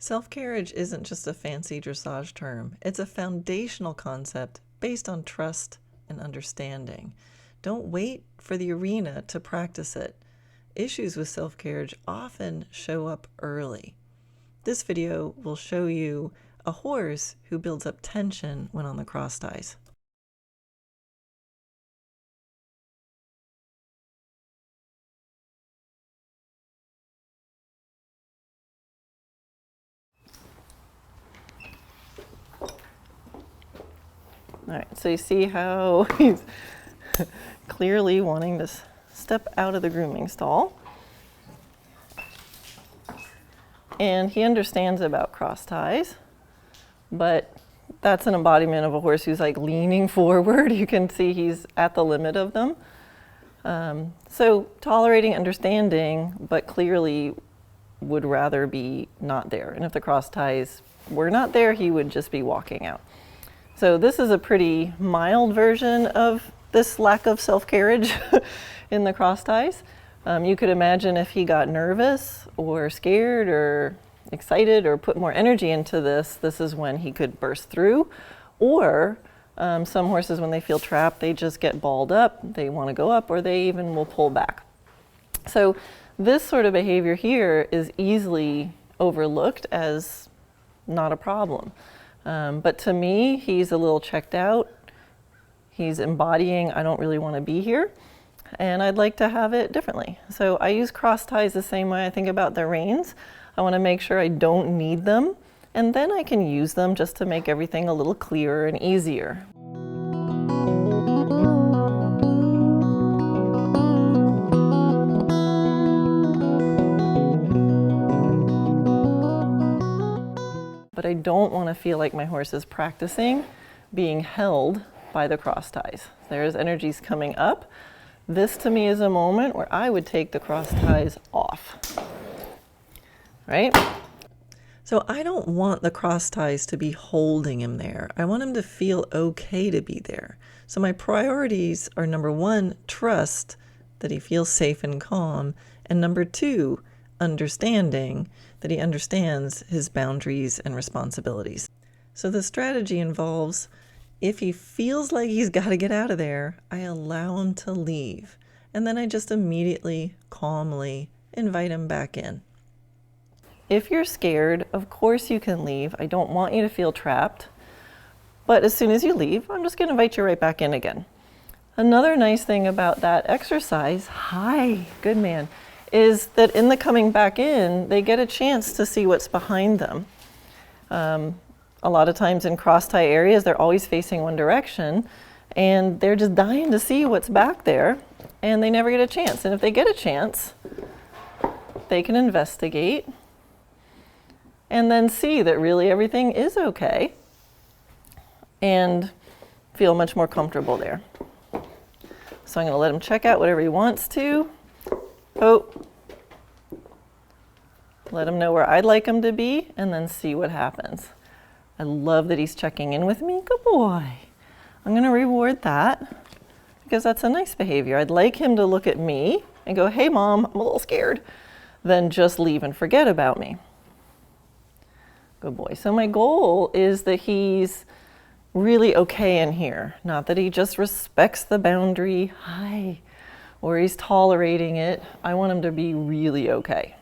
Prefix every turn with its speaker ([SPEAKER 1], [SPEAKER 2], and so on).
[SPEAKER 1] Self-carriage isn't just a fancy dressage term. It's a foundational concept based on trust and understanding. Don't wait for the arena to practice it. Issues with self-carriage often show up early. This video will show you a horse who builds up tension when on the cross ties. All right, so you see how he's clearly wanting to step out of the grooming stall. And he understands about cross ties, but that's an embodiment of a horse who's like leaning forward. You can see he's at the limit of them. So tolerating, understanding, but clearly would rather be not there. And if the cross ties were not there, he would just be walking out. So this is a pretty mild version of this lack of self-carriage in the cross ties. You could imagine if he got nervous or scared or excited or put more energy into this, this is when he could burst through. Or some horses, when they feel trapped, they just get balled up, they want to go up, or they even will pull back. So this sort of behavior here is easily overlooked as not a problem. But to me, he's a little checked out. He's embodying, I don't really want to be here, and I'd like to have it differently. So I use cross ties the same way I think about the reins. I want to make sure I don't need them, and then I can use them just to make everything a little clearer and easier. But I don't want to feel like my horse is practicing being held by the cross ties. There's energies coming up. This to me is a moment where I would take the cross ties off, right? So I don't want the cross ties to be holding him there. I want him to feel okay to be there. So my priorities are, number one, trust that he feels safe and calm, and number two, understanding that he understands his boundaries and responsibilities. So the strategy involves, if he feels like he's got to get out of there, I allow him to leave. And then I just immediately, calmly invite him back in. If you're scared, of course you can leave. I don't want you to feel trapped. But as soon as you leave, I'm just going to invite you right back in again. Another nice thing about that exercise, hi, good man, is that in the coming back in, they get a chance to see what's behind them. A lot of times in cross tie areas, they're always facing one direction, and they're just dying to see what's back there, and they never get a chance. And if they get a chance, they can investigate and then see that really everything is okay and feel much more comfortable there. So I'm going to let him check out whatever he wants to. Oh, let him know where I'd like him to be, and then see what happens. I love that he's checking in with me. Good boy. I'm going to reward that because that's a nice behavior. I'd like him to look at me and go, hey mom, I'm a little scared, then just leave and forget about me. Good boy. So my goal is that he's really okay in here, not that he just respects the boundary, hi, or he's tolerating it. I want him to be really okay.